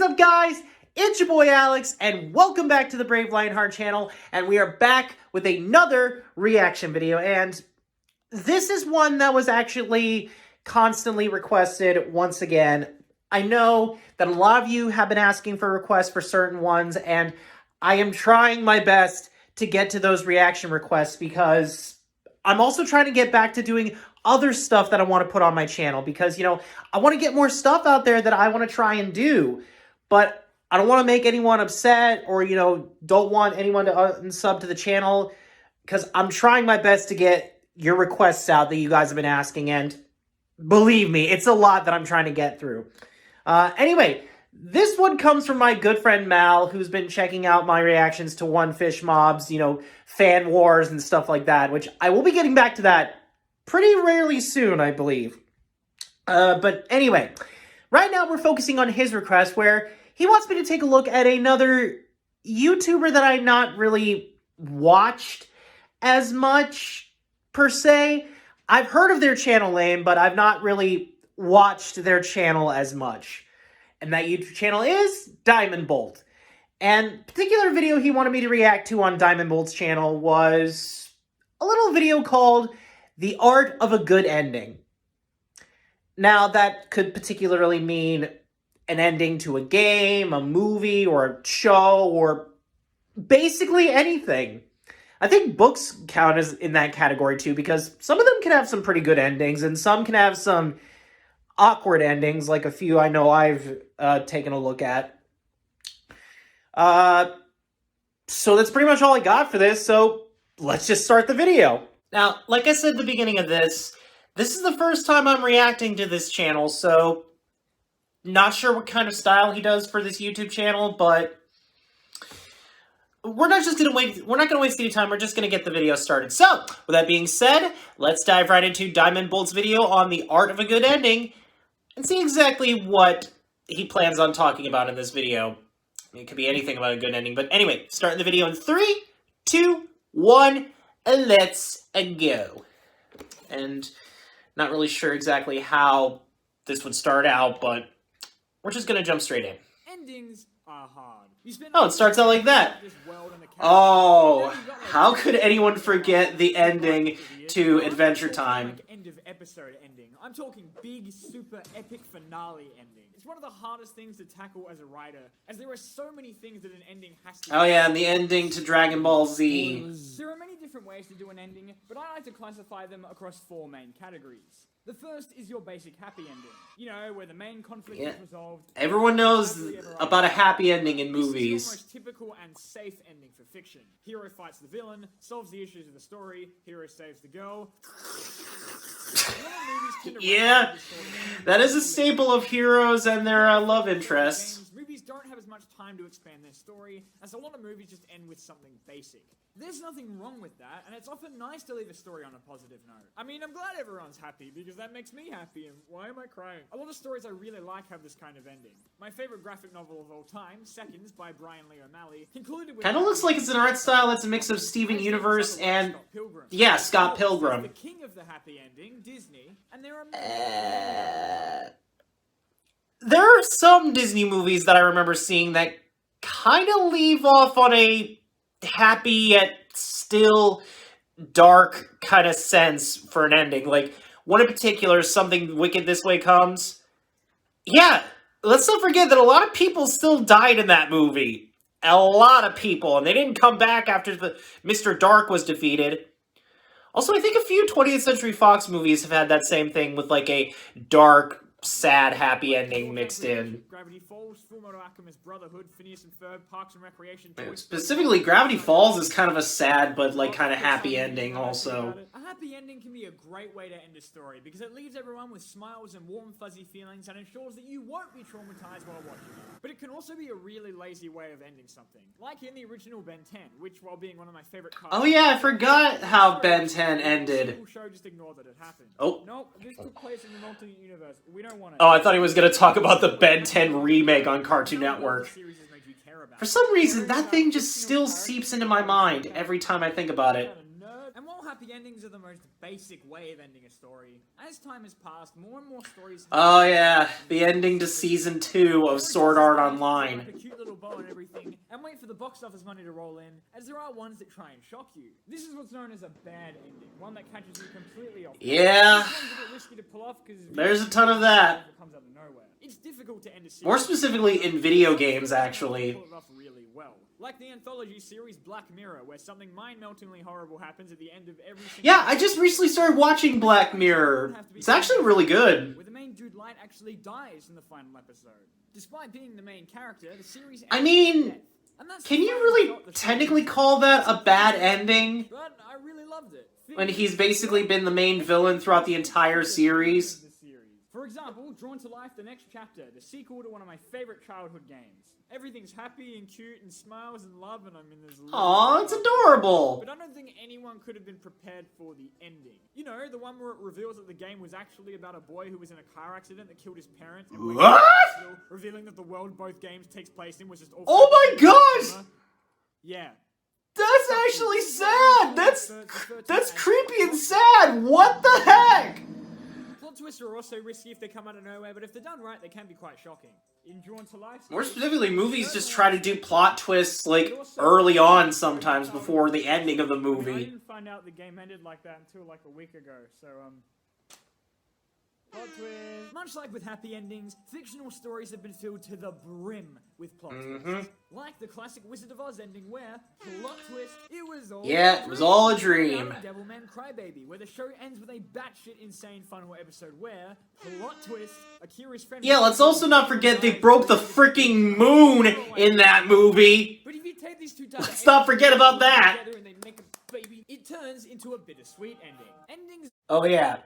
up, guys? It's your boy Alex, and welcome back to the Brave Lionheart channel, and we are back with another reaction video, and this is one that was actually constantly requested once again. I know that a lot of you have been asking for requests for certain ones, and I am trying my best to get to those reaction requests because I'm also trying to get back to doing other stuff that I want to put on my channel because, I want to get more stuff out there that I want to try and do, but I don't want to make anyone upset or, don't want anyone to unsub to the channel because I'm trying my best to get your requests out that you guys have been asking, and believe me, it's a lot that I'm trying to get through. Anyway, this one comes from my good friend Mal, who's been checking out my reactions to One Fish Mobs, fan wars and stuff like that, which I will be getting back to that pretty rarely soon, I believe. But anyway, right now we're focusing on his request where he wants me to take a look at another YouTuber that I not really watched as much, per se. I've heard of their channel name, but I've not really watched their channel as much. And that YouTube channel is diamondbolt. And particular video he wanted me to react to on diamondbolt's channel was a little video called The Art of a Good Ending. Now, that could particularly mean an ending to a game, a movie, or a show, or basically anything. I think books count as in that category too, because some of them can have some pretty good endings, and some can have some awkward endings, like a few I know I've taken a look at. So that's pretty much all I got for this, so let's just start the video. Now, like I said at the beginning of this is the first time I'm reacting to this channel, so not sure what kind of style he does for this YouTube channel, but we're not gonna waste any time, we're just gonna get the video started. So, with that being said, let's dive right into diamondbolt's video on the art of a good ending and see exactly what he plans on talking about in this video. It could be anything about a good ending, but anyway, starting the video in 3, 2, 1, and let's go. And not really sure exactly how this would start out, but we're just gonna jump straight in. Endings are hard. Oh, it starts out like that. Oh, how could anyone forget the ending to Adventure Time? End of episode ending. I'm talking big, super epic finale ending. It's one of the hardest things to tackle as a writer, as there are so many things that an ending has to do. Oh yeah, and the ending to Dragon Ball Z. There are many different ways to do an ending, but I like to classify them across 4 main categories. The first is your basic happy ending. Where the main conflict is resolved. Everyone knows about a happy ending in movies. This is the most typical and safe ending for fiction. Hero fights the villain, solves the issues of the story, hero saves the girl. Yeah, that is a staple of heroes and their love interests. Movies don't have as much time to expand their story, as a lot of movies just end with something basic. There's nothing wrong with that, and it's often nice to leave a story on a positive note. I mean, I'm glad everyone's happy, because that makes me happy, and why am I crying? A lot of stories I really like have this kind of ending. My favorite graphic novel of all time, Seconds by Brian Lee O'Malley, concluded with... Kinda looks like it's an art style that's a mix of Steven Universe and... yeah, Scott Pilgrim. The king of the happy ending, Disney, and there are... There are some Disney movies that I remember seeing that kind of leave off on a happy yet still dark kind of sense for an ending. Like, one in particular, Something Wicked This Way Comes. Yeah, let's not forget that a lot of people still died in that movie. A lot of people, and they didn't come back after Mr. Dark was defeated. Also, I think a few 20th Century Fox movies have had that same thing with, like, a dark, sad, happy ending mixed in. Gravity Falls, Fullmetal Alchemist Brotherhood, Phineas and Ferb, Parks and Recreation. Specifically, Gravity Falls is kind of a sad but like kind of happy ending also. A happy ending can be a great way to end a story because it leaves everyone with smiles and warm fuzzy feelings and ensures that you won't be traumatized while watching it. But it can also be a really lazy way of ending something, like in the original Ben 10, which, while being one of my favorite cards... Oh yeah, I forgot how Ben 10 ended. Show just ignore that it happened. Oh. Nope, this took place in an alternate universe. We don't want it. Oh, I thought he was going to talk about the Ben 10 remake on Cartoon Network. For some reason, that thing just still seeps into my mind every time I think about it. And while happy endings are the most basic way of ending a story. As time has passed, more and more stories... Oh yeah, the ending to Season 2 of Sword Art Online. Like a cute little bow and everything, and wait for the box office money to roll in, as there are ones that try and shock you. This is what's known as a bad ending, one that catches you completely off. Yeah, This one's a bit risky to pull off because there's a ton of that. it comes out of nowhere. It's difficult to end a series. More specifically in video games, actually. Pull it off really well. Like the anthology series Black Mirror, where something mind-meltingly horrible happens at the end of every single... Yeah, I just recently started watching Black Mirror. It's actually really good. Where the main dude Light actually dies in the final episode. Despite being the main character, the series... I mean, death. And that's can the you final really shot the show technically gets. call that a bad ending? But I really loved it. When he's basically been the main villain throughout the entire series? For example, Drawn to Life, the next chapter, the sequel to one of my favorite childhood games. Everything's happy and cute and smiles and love, and I mean, there's... Aw, it's adorable! But I don't think anyone could have been prepared for the ending. You know, the one where it reveals that the game was actually about a boy who was in a car accident that killed his parents. And What? Revealing that the world both games takes place in was just all... Oh my gosh! Yeah. That's actually sad! That's creepy and sad! What the heck? Plot twists are also risky if they come out of nowhere, but if they're done right, they can be quite shocking. In Drawn to Life... More specifically, movies just try to do plot twists, like, early on sometimes before the ending of the I movie. didn't find out the game ended like that until like a week ago, so plot twist. Much like with happy endings, fictional stories have been filled to the brim with plot twists. Like the classic Wizard of Oz ending where, plot twist, it was all Yeah, it was all a dream. Devilman Crybaby, where the show ends with a batshit insane final episode where, plot twist, Akira's friend... Yeah, let's also not forget they broke the freaking moon in that movie. But if you take these two types Let's not forget about that. together and they make a baby, it turns into a bittersweet ending. Endings... Oh yeah,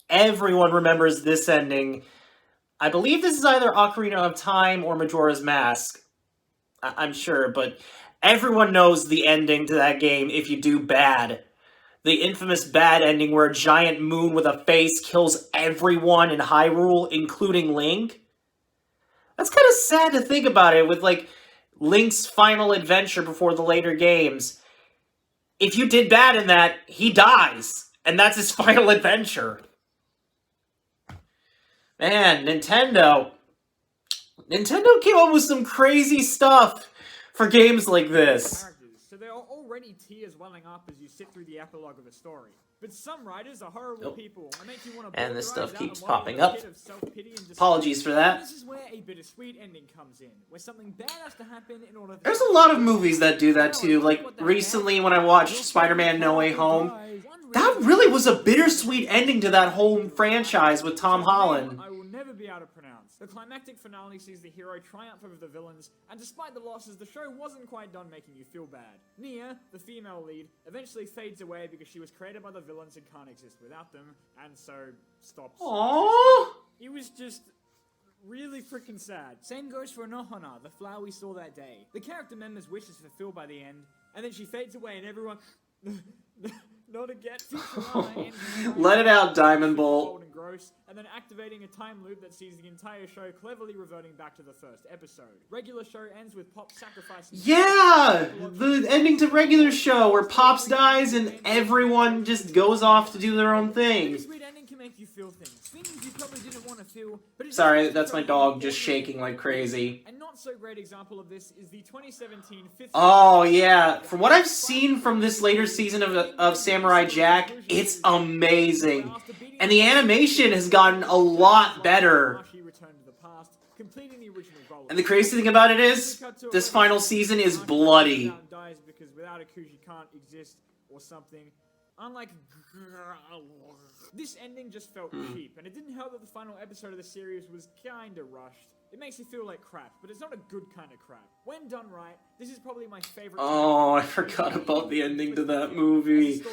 everyone remembers this ending. I believe this is either Ocarina of Time or Majora's Mask. I'm sure, but everyone knows the ending to that game if you do bad. The infamous bad ending where a giant moon with a face kills everyone in Hyrule, including Link. That's kind of sad to think about it, with, like, Link's final adventure before the later games. If you did bad in that, he dies, and that's his final adventure. Man, Nintendo came up with some crazy stuff for games like this. So there are already tears welling up as you sit through the epilogue of a story. But some writers are horrible people and make you want to... And this stuff keeps popping up. Apologies for And that. this is where a bittersweet ending comes in, where something bad has to happen in order... There's a lot of movies that do that too. Like, recently when I watched Spider-Man No Way Home, that really was a bittersweet ending to that whole franchise with Tom Holland. I will never be able to pronounce. The climactic finale sees the hero triumph over the villains, and despite the losses, the show wasn't quite done making you feel bad. Nia, the female lead, eventually fades away because she was created by the villains and can't exist without them, and so stops. Aww. It was just really freaking sad. Same goes for Anohana, the flower we saw that day. The character member's wish is fulfilled by the end, and then she fades away and everyone... Not again. Let it out, diamondbolt. And gross, and then activating a time loop that sees the entire show cleverly reverting back to the first episode. Regular show ends with Pop sacrificing... Yeah! The ending to regular show where Pops dies and everyone just goes off to do their own thing. This weird ending can make you feel things you probably didn't want to feel, but Sorry, that's my dog just shaking like crazy. A not so great example of this is the 2017 fifth... Oh, yeah. From what I've seen from this later season of Samurai Jack, it's amazing. And the animation has gotten a lot better. And the crazy thing about it is, this final season is bloody. Because without a Kuji can't exist or something. Unlike... This ending just felt cheap, and it didn't help that the final episode of the series was kinda rushed. It makes you feel like crap, but it's not a good kind of crap. When done right, this is probably my favorite... Oh, I forgot about the ending to that movie.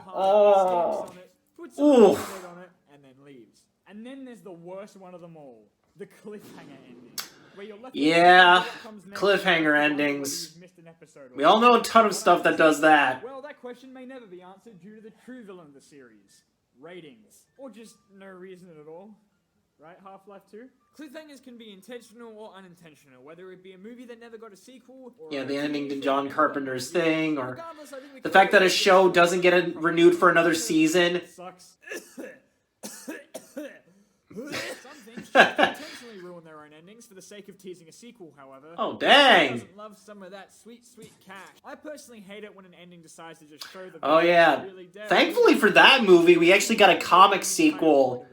Oh. Puts on it, and then leaves. And then there's the worst one of them all. The cliffhanger ending. Where you're left Yeah, cliffhanger endings. We all know a ton of stuff that does that. Well, that question may never be answered due to the true villain of the series. Ratings. Or just no reason at all. right? Half-Life 2? Cliffhangers can be intentional or unintentional, whether it be a movie that never got a sequel, or Yeah, the a ending TV to show John that never got Carpenter's renewed. thing, or Regardless, I think we the can fact that a always show get doesn't get from renewed for another because season. it sucks. Some things intentionally ruin their own endings for the sake of teasing a sequel, however. Oh, Who dang. doesn't love some of that sweet, sweet cash? I personally hate it when an ending decides to just show the Oh, villain yeah. really dead. Thankfully for that movie, we actually got a comic sequel.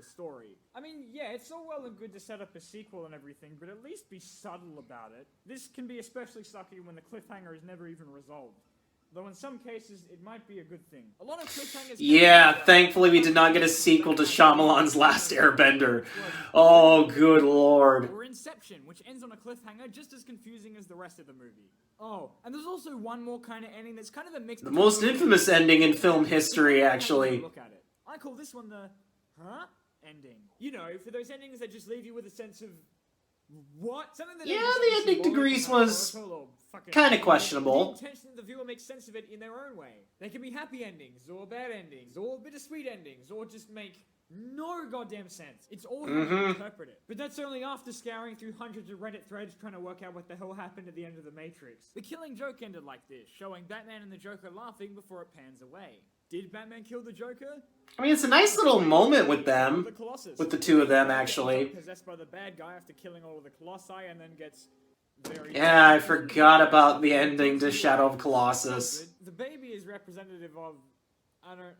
I mean, yeah, it's all well and good to set up a sequel and everything, but at least be subtle about it. This can be especially sucky when the cliffhanger is never even resolved. Though in some cases, it might be a good thing. A lot of cliffhangers... Yeah, thankfully we did not get a sequel to Shyamalan's Last Airbender. Oh, good lord. Or Inception, which ends on a cliffhanger just as confusing as the rest of the movie. Oh, and there's also one more kind of ending that's kind of a mix... The most infamous ending in film history, actually. Look at it. I call this one the... Huh? Ending. You know, for those endings that just leave you with a sense of... What? Something that Yeah, the ending to Grease was kind of questionable. The intention that the viewer makes sense of it in their own way. They can be happy endings, or bad endings, or bittersweet endings, or just make no goddamn sense. It's all how you interpret it. But that's only after scouring through hundreds of Reddit threads trying to work out what the hell happened at the end of The Matrix. The Killing Joke ended like this, showing Batman and the Joker laughing before it pans away. Did Batman kill the Joker? I mean, it's a nice little moment with them. With the two of them, actually. Possessed by the bad guy after killing all of the Colossi and then gets very... Yeah, I forgot about the ending to Shadow of Colossus. The baby is representative of... I don't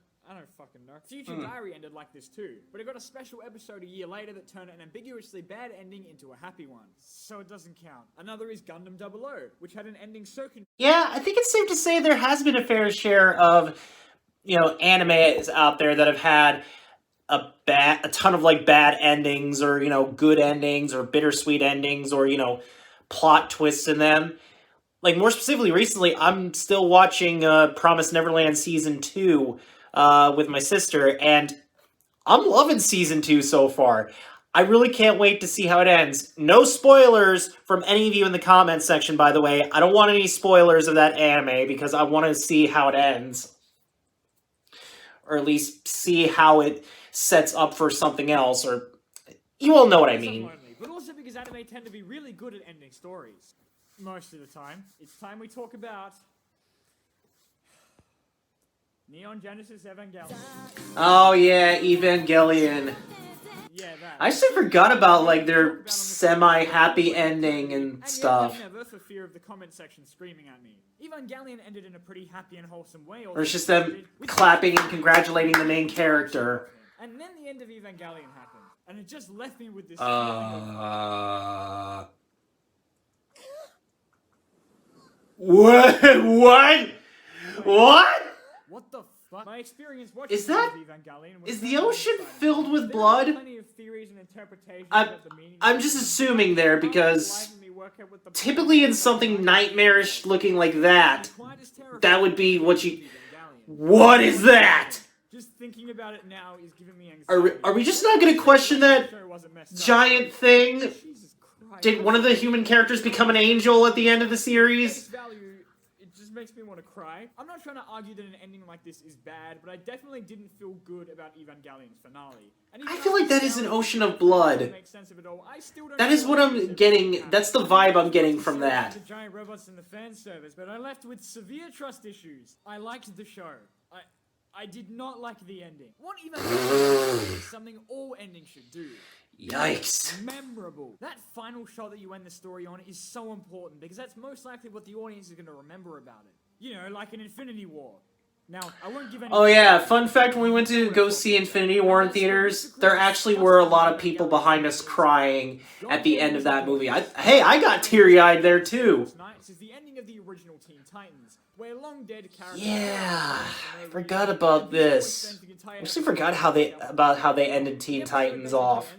fucking know. Future Diary ended like this too, but it got a special episode a year later that turned an ambiguously bad ending into a happy one. So it doesn't count. Another is Gundam 00, which had an ending so... Yeah, I think it's safe to say there has been a fair share of... you know, animes out there that have had a ton of, like, bad endings, or, you know, good endings, or bittersweet endings, or, you know, plot twists in them. Like, more specifically, recently, I'm still watching Promised Neverland Season 2 with my sister, and I'm loving Season 2 so far. I really can't wait to see how it ends. No spoilers from any of you in the comments section, by the way. I don't want any spoilers of that anime, because I want to see how it ends. Or at least see how it sets up for something else, or... you all know what I mean. But also because anime tend to be really good at ending stories. Most of the time. It's time we talk about... Neon Genesis Evangelion. Oh yeah, Evangelion. Yeah, that. I actually forgot about, like, their semi-happy ending and stuff. And yet, for fear of the comment section screaming at me. Evangelion ended in a pretty happy and wholesome way. Or it's just them clapping and congratulating the main character. And then the end of Evangelion happened. And it just left me with this What? What? What? What the fuck? My experience watching Is that... Evangelion is the ocean filled with blood? Plenty of theories and interpretations I'm just assuming there, because typically in something nightmarish looking like that, that would be what you... What is that? Just thinking about it now is giving me anxiety. Are we just not going to question that giant thing? Did one of the human characters become an angel at the end of the series? It just makes me want to cry. I'm not trying to argue that an ending like this is bad, but I definitely didn't feel good about Evangelion's finale. I feel like that is an ocean of blood. That is what I'm getting. That's the vibe I'm getting from that. The giant robots in the fan service, but I left with severe trust issues. I liked the show. I did not like the ending. What Evangelion is something all endings should do. Yikes. Memorable. That final shot that you end the story on is so important, because that's most likely what the audience is going to remember about it. You know, like an Infinity War. Now, I won't give any... Oh yeah, fun fact, when we went to go see Infinity War in theaters, there actually were a lot of people behind us crying at the end of that movie. Hey, I got teary-eyed there too. Is the ending of the original Teen Titans, where long dead characters... Yeah, I forgot about this. I actually forgot how they ended Teen Titans off.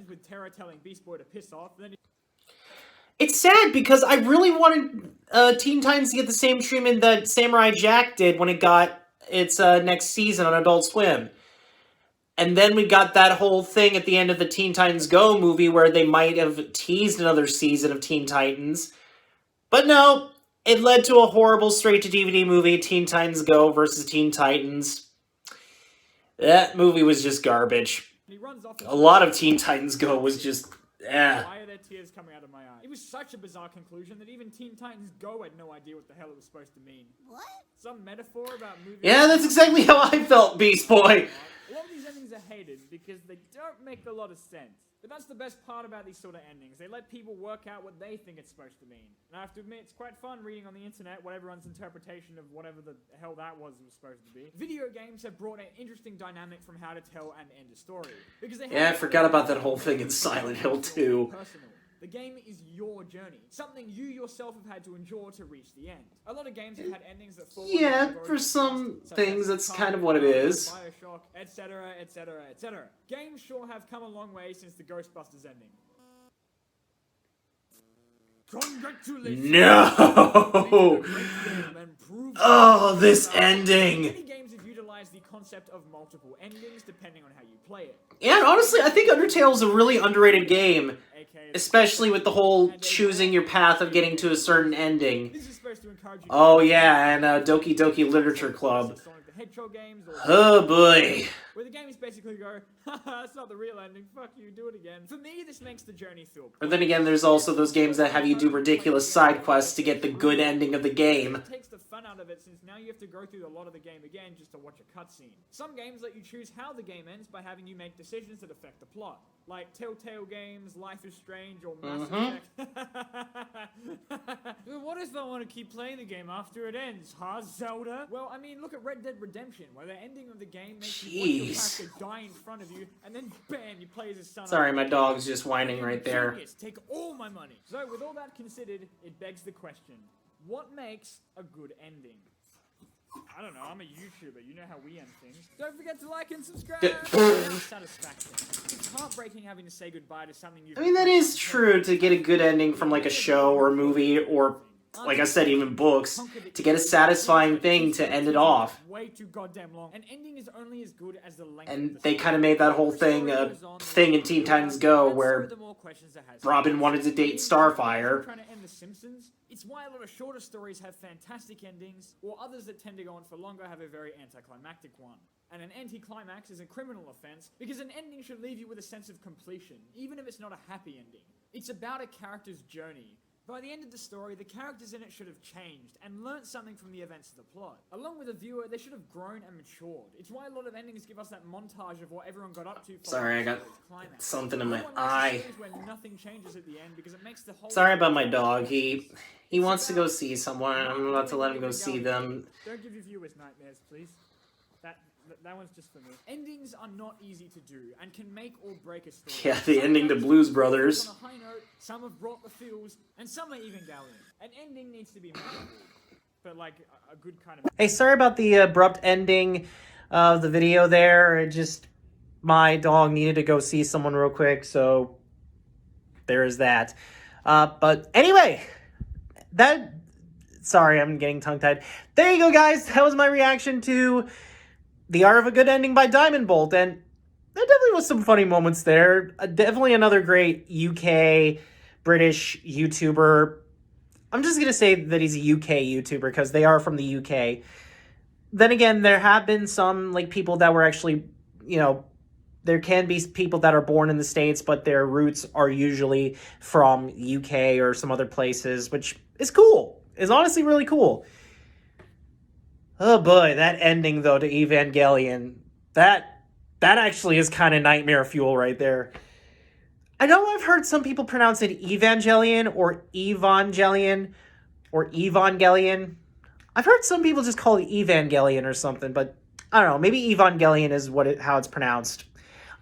It's sad because I really wanted Teen Titans to get the same treatment that Samurai Jack did when it got its next season on Adult Swim. And then we got that whole thing at the end of the Teen Titans Go movie where they might have teased another season of Teen Titans. But no, it led to a horrible straight-to-DVD movie, Teen Titans Go versus Teen Titans. That movie was just garbage. he runs off. A lot of Teen Titans Go was just, Why are there tears coming out of my eye? It was such a bizarre conclusion that even Teen Titans Go had no idea what the hell it was supposed to mean. What? Some metaphor about moving... Yeah, that's exactly how I felt, Beast Boy. A lot of these endings are hated because they don't make a lot of sense. But that's the best part about these sort of endings. They let people work out what they think it's supposed to mean. And I have to admit, it's quite fun reading on the internet what everyone's interpretation of whatever the hell that was supposed to be. Video games have brought an interesting dynamic from how to tell and end a story. Because they I forgot about that whole thing in Silent Hill 2. Personal. The game is your journey, something you yourself have had to endure to reach the end. A lot of games have had endings that fall... Yeah, for some things, that's kind of what it is. Bioshock, etc., etc., etc. Games sure have come a long way since the Ghostbusters ending. Congratulations! No! Oh, this ending! Many games have utilized the concept of multiple endings depending on how you play it. And honestly, I think Undertale is a really underrated game. Especially with the whole choosing your path of getting to a certain ending. Oh yeah, and Doki Doki Literature Club. Oh boy. Where the games basically go, haha, that's not the real ending, fuck you, do it again. For me, this makes the journey feel... But then again, there's also those games that have you do ridiculous side quests to get the good ending of the game. It takes the fun out of it since now you have to go through a lot of the game again just to watch a cutscene. Some games let you choose how the game ends by having you make decisions that affect the plot. Like Telltale games, Life is Strange, or Mass Effect. What if I want to keep playing the game after it ends, huh, Zelda? Well, I mean, look at Red Dead Redemption, where the ending of the game makes you watch your character die in front of you, and then bam, you play as his son. Sorry, my dog's just whining right there. Genius, take all my money. So, with all that considered, it begs the question, what makes a good ending? I don't know, I'm a YouTuber, you know how we end things. Don't forget to like and subscribe! Satisfaction. It's heartbreaking having to say goodbye to something you've... I mean, that is true, to get a good ending from like a show or a movie or, like I said, even books, to get a satisfying thing to end it off. Way too goddamn long. An ending is only as good as the length. And they kind of made that whole thing a thing in Teen Titans Go, where Robin wanted to date Starfire. Trying to end The Simpsons. It's why a lot of shorter stories have fantastic endings, or others that tend to go on for longer have a very anticlimactic one. And an anticlimax is a criminal offense because an ending should leave you with a sense of completion, even if it's not a happy ending. It's about a character's journey. By the end of the story, the characters in it should have changed and learnt something from the events of the plot. Along with the viewer, they should have grown and matured. It's why a lot of endings give us that montage of what everyone got up to. Sorry, I got something in my eye. Where nothing changes at the end because it makes the whole... Sorry about my dog. He wants to go see someone, and I'm about to let him go see them. Don't give your viewers nightmares, please. That one's just for me. Endings are not easy to do and can make or break a story. Yeah, the ending to Blues Brothers. On a high note, some have brought the feels, and some are even gallant. An ending needs to be memorable, but like a good kind of... Hey, sorry about the abrupt ending of the video there. It just... my dog needed to go see someone real quick, so there is that. But anyway, sorry, I'm getting tongue-tied. There you go, guys. That was my reaction to The Art of a Good Ending by Diamondbolt, and there definitely was some funny moments there. Definitely another great UK, British YouTuber. I'm just going to say that he's a UK YouTuber because they are from the UK. Then again, there have been some like people that were actually, you know, there can be people that are born in the States, but their roots are usually from UK or some other places, which is cool. It's honestly really cool. Oh boy, that ending though to Evangelion, that actually is kind of nightmare fuel right there. I know I've heard some people pronounce it Evangelion or Evangelion or Evangelion. I've heard some people just call it Evangelion or something, but I don't know, maybe Evangelion is how it's pronounced.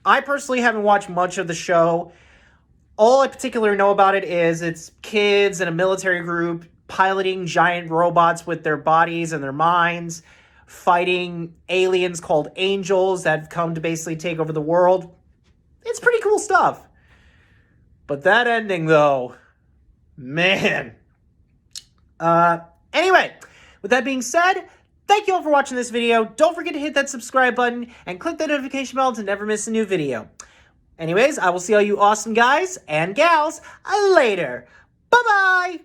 I personally haven't watched much of the show. All I particularly know about it is it's kids in a military group piloting giant robots with their bodies and their minds, fighting aliens called angels that have come to basically take over the world. It's pretty cool stuff. But that ending, though, man. Anyway, with that being said, thank you all for watching this video. Don't forget to hit that subscribe button and click that notification bell to never miss a new video. Anyways, I will see all you awesome guys and gals later. Bye-bye!